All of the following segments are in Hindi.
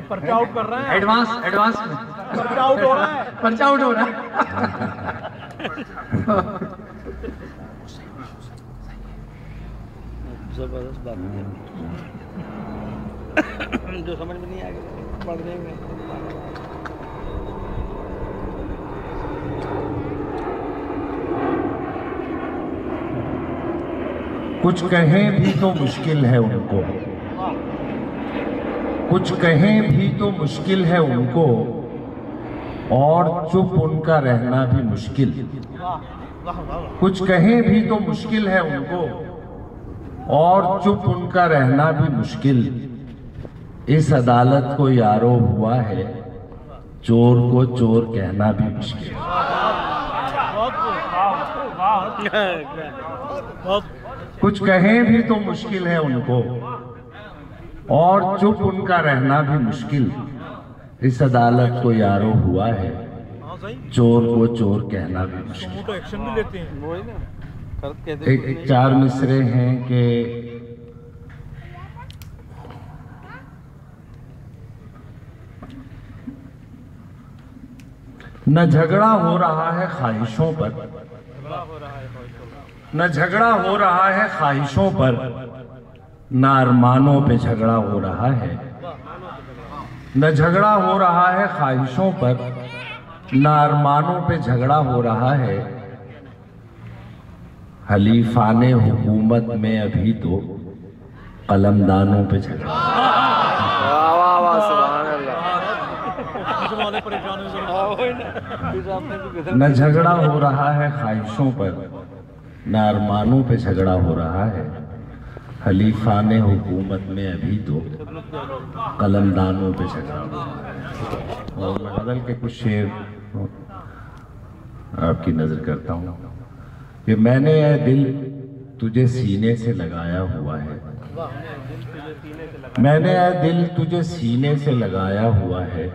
पर्चा आउट कर रहे हैं। एडवांस में पर्चा आउट हो रहा है। पर्चा आउट हो रहा है। जबरदस्त बात जो समझ में नहीं आएगा पढ़ देंगे। कुछ कहें भी तो मुश्किल है उनको, कुछ कहें भी तो मुश्किल है उनको, और चुप उनका रहना भी मुश्किल। कुछ कहें भी तो मुश्किल है उनको, और चुप उनका रहना भी मुश्किल। इस अदालत को यारो हुआ है, चोर को चोर कहना भी मुश्किल। कुछ कहें भी तो मुश्किल है उनको, और चुप उनका रहना भी मुश्किल। इस अदालत को यारो हुआ है, चोर को चोर कहना भी मुश्किल। तो एक्शन भी लेते हैं। वही ना एक चार मिसरे हैं कि न झगड़ा हो रहा है ख्वाहिशों पर, न झगड़ा हो रहा है ख्वाहिशों पर, न अरमानों पे झगड़ा हो रहा है। न झगड़ा हो रहा है ख्वाहिशों पर, न अरमानों पे झगड़ा हो रहा है। खलीफाने हुकूमत में अभी तो कलमदानों पे झगड़ा। न झगड़ा हो रहा है ख्वाहिशों पर, न अरमानों पे झगड़ा हो रहा है। खलीफाने हुकूमत में अभी तो कलमदानों पे झगड़ा हो रहा है। और मैं बदल के कुछ शेर आपकी नजर करता हूँ कि मैंने ये दिल तुझे सीने से लगाया हुआ है, मैंने ये दिल तुझे सीने से लगाया हुआ है,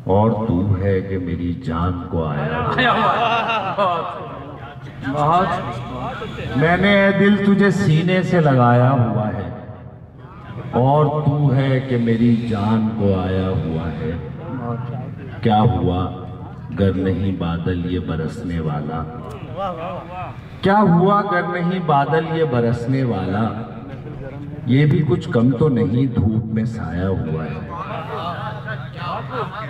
और तू है कि मेरी जान को आया बहुत। मैंने ये दिल तुझे सीने से लगाया हुआ है, और तू है कि मेरी जान को आया हुआ है। क्या हुआ गर नहीं बादल ये बरसने वाला, क्या हुआ गर नहीं बादल ये बरसने वाला। ये भी कुछ कम तो नहीं धूप में साया हुआ है।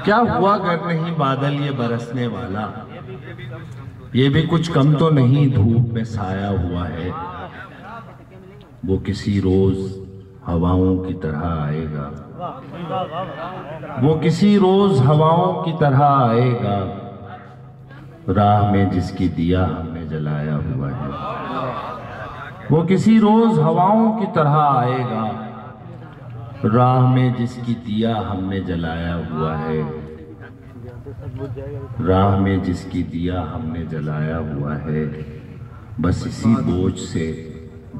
क्या हुआ गर नहीं बादल ये बरसने वाला, ये भी कुछ कम तो नहीं धूप में साया हुआ है। वो किसी रोज हवाओं की तरह आएगा, वो किसी रोज हवाओं की तरह आएगा। राह में जिसकी दिया हमने जलाया हुआ है, वो किसी रोज हवाओं की तरह आएगा। राह में जिसकी दिया हमने जलाया हुआ है, राह में जिसकी दिया हमने जलाया हुआ है। बस इसी बोझ से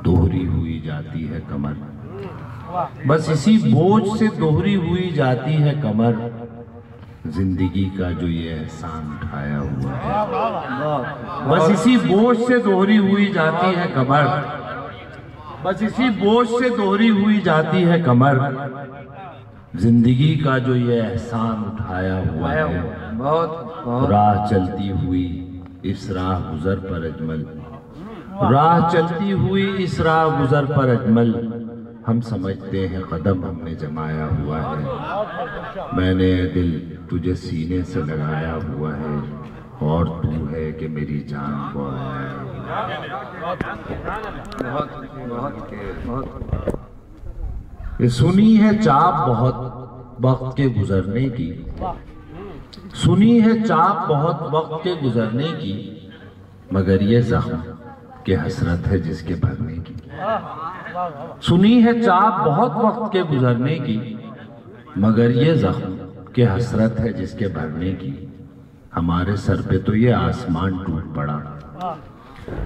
दोहरी हुई जाती है कमर, बस इसी बोझ से दोहरी हुई जाती है कमर। जिंदगी का जो ये एहसान उठाया हुआ है, बस इसी बोझ से दोहरी हुई जाती है कमर, बस इसी बोझ से दोहरी हुई जाती है कमर। जिंदगी का जो ये एहसान उठाया हुआ है, राह चलती हुई इस राह गुजर पर अजमल, राह चलती हुई इस राह गुजर पर अजमल। हम समझते हैं कदम हमने जमाया हुआ है। मैंने दिल तुझे सीने से लगाया हुआ है, और तू है कि मेरी जान को आया। ये सुनी है चाप बहुत वक्त के गुजरने की, सुनी है चाप बहुत वक्त के गुजरने की, मगर ये जख्म के हसरत है जिसके भरने की। सुनी है चाप बहुत वक्त के गुजरने की, मगर ये जख्म के हसरत है जिसके भरने की। हमारे सर पे तो ये आसमान टूट पड़ा,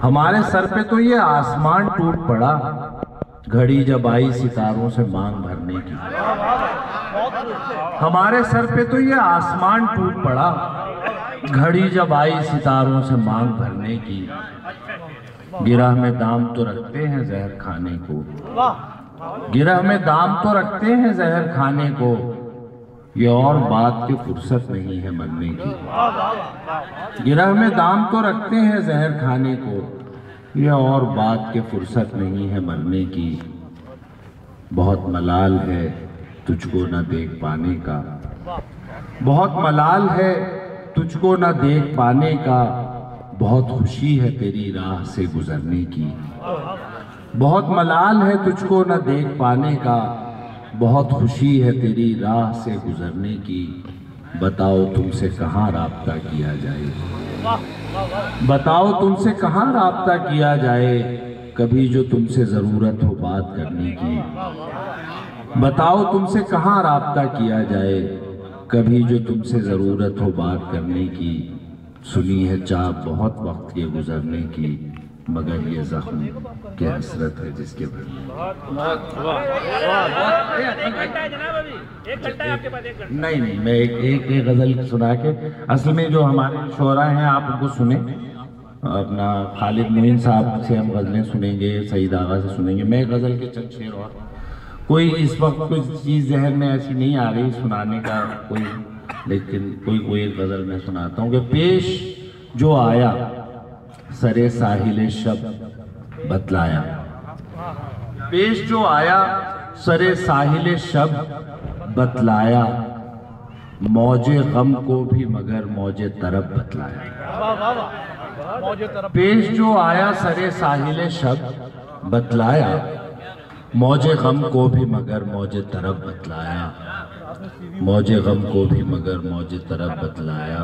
हमारे सर पे तो ये आसमान टूट पड़ा। घड़ी जब आई सितारों से मांग भरने की, हमारे सर पे तो ये आसमान टूट पड़ा। घड़ी जब आई सितारों से मांग भरने की। गिरह में दाम तो रखते हैं जहर खाने को, गिरह में दाम तो रखते हैं जहर खाने को, ये और बात की फुर्सत नहीं है मरने की। गिरह में दाम तो रखते हैं जहर खाने को, ये और बात की फुर्सत नहीं है मरने की। बहुत मलाल है तुझको न देख पाने का, बहुत मलाल है तुझको न देख पाने का। बहुत खुशी है तेरी राह से गुजरने की, बहुत मलाल है तुझको न देख पाने का। बहुत खुशी है तेरी राह से गुजरने की। बताओ तुमसे कहाँ राब्ता किया जाए, बताओ तुमसे कहाँ राब्ता किया जाए। कभी जो तुमसे ज़रूरत हो बात करने की, बताओ तुमसे कहाँ राब्ता किया जाए। कभी जो तुमसे ज़रूरत हो बात करने की। सुनी है चाह बहुत वक्त के गुजरने की, मगर ये जख्म की हसरत है जिसके भरने। नहीं, मैं एक गज़ल सुना के, असल में जो हमारे शोरा हैं आप उनको सुने। अपना खालिद मोइन साहब से हम गज़लें सुनेंगे, सईद आगा से सुनेंगे। मैं गज़ल के चंद शेर और कोई इस वक्त कोई चीज़ जहन में ऐसी नहीं आ रही सुनाने का कोई, लेकिन कोई एक गज़ल मैं सुनाता हूँ कि पेश जो आया सरे साहिल शब बतलाया। पेश जो आया सरे साहिल शब बतलाया। मौजे गम को भी मगर मौजे तरब बतलाया। पेश जो आया सरे साहिल शब बतलाया। मौजे गम को भी मगर मौजे तरब बतलाया। मौजे गम को भी मगर मौजे तरब बतलाया।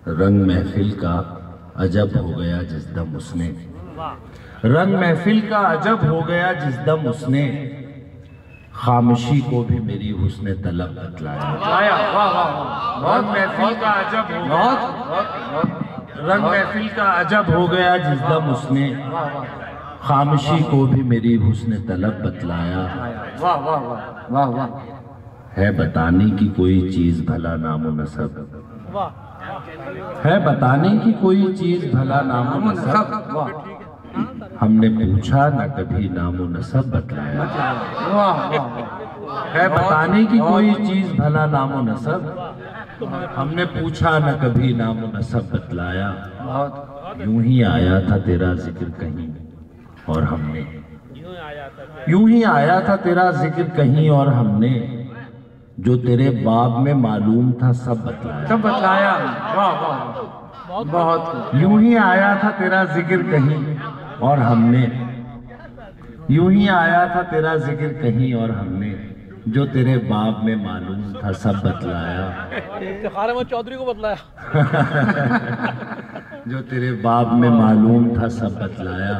रंग महफिल का अजब हो गया जिस दम उसने, रंग महफिल का अजब हो गया जिस दम उसने। खामोशी को भी मेरी हुस्ने तलब बतलाया। रंग महफिल का अजब हो गया, रंग महफिल का अजब हो गया जिस दम उसने। खामोशी को भी मेरी हुस्ने तलब बतलाया। वाह वाह वाह वाह वाह। है बताने की कोई चीज भला नामो नसब, है बताने की कोई चीज भला नामो नसब। हमने पूछा न कभी नामो नसब बतलाया। है बताने की कोई चीज भला नामो नसब। हमने पूछा न कभी नामो नसब बतलाया। यूं ही आया था तेरा जिक्र कहीं और हमने, यूं ही आया था तेरा जिक्र कहीं और हमने। जो तेरे बाब में मालूम था सब बतलाया, सब बतलाया। वाह वाह बहुत। यूं ही आया था तेरा जिक्र कहीं और हमने, यूं ही आया था तेरा जिक्र कहीं और हमने। जो तेरे बाब में मालूम था सब बतलाया। इफ्तिखार अहमद चौधरी को बतलाया। जो तेरे बाब में मालूम था सब बतलाया।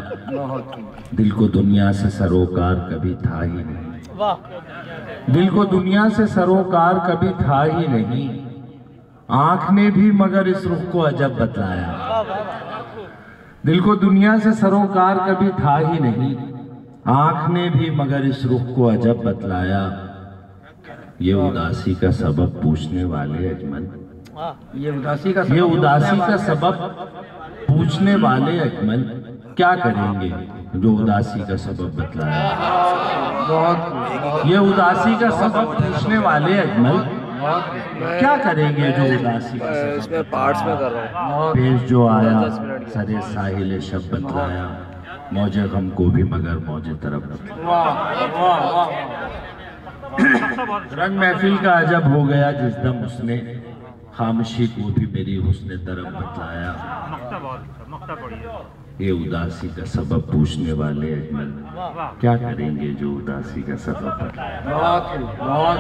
दिल को दुनिया से सरोकार कभी था ही नहीं, दिल को दुनिया से सरोकार कभी था ही नहीं। आंख ने भी मगर इस रुख को अजब बतलाया। दिल को दुनिया से सरोकार कभी था ही नहीं। आंख ने भी मगर इस रुख को अजब बतलाया। ये उदासी का सबब पूछने वाले अजमल, ये उदासी का ये उदासी का सबब पूछने वाले अजमल। क्या करेंगे जो उदासी का सबब बतलाया। बहुत। ये उदासी का सबब पूछने वाले अजमल। क्या करेंगे जो उदासी का सबब इसमें पार्ट्स में कर रहा हूँ। पेश जो आया सरे साहिल शब बतलाया। मौजे गम को भी मगर मौजे तरफ बतलाया। रंग महफिल का अजब हो गया जिस दम उसने। खामोशी को भी मेरी हुस्ने तरफ बतलाया। ये उदासी का सबब पूछने वाले अजमल। क्या करेंगे जो उदासी का सबब बतलाया। बहुत बहुत।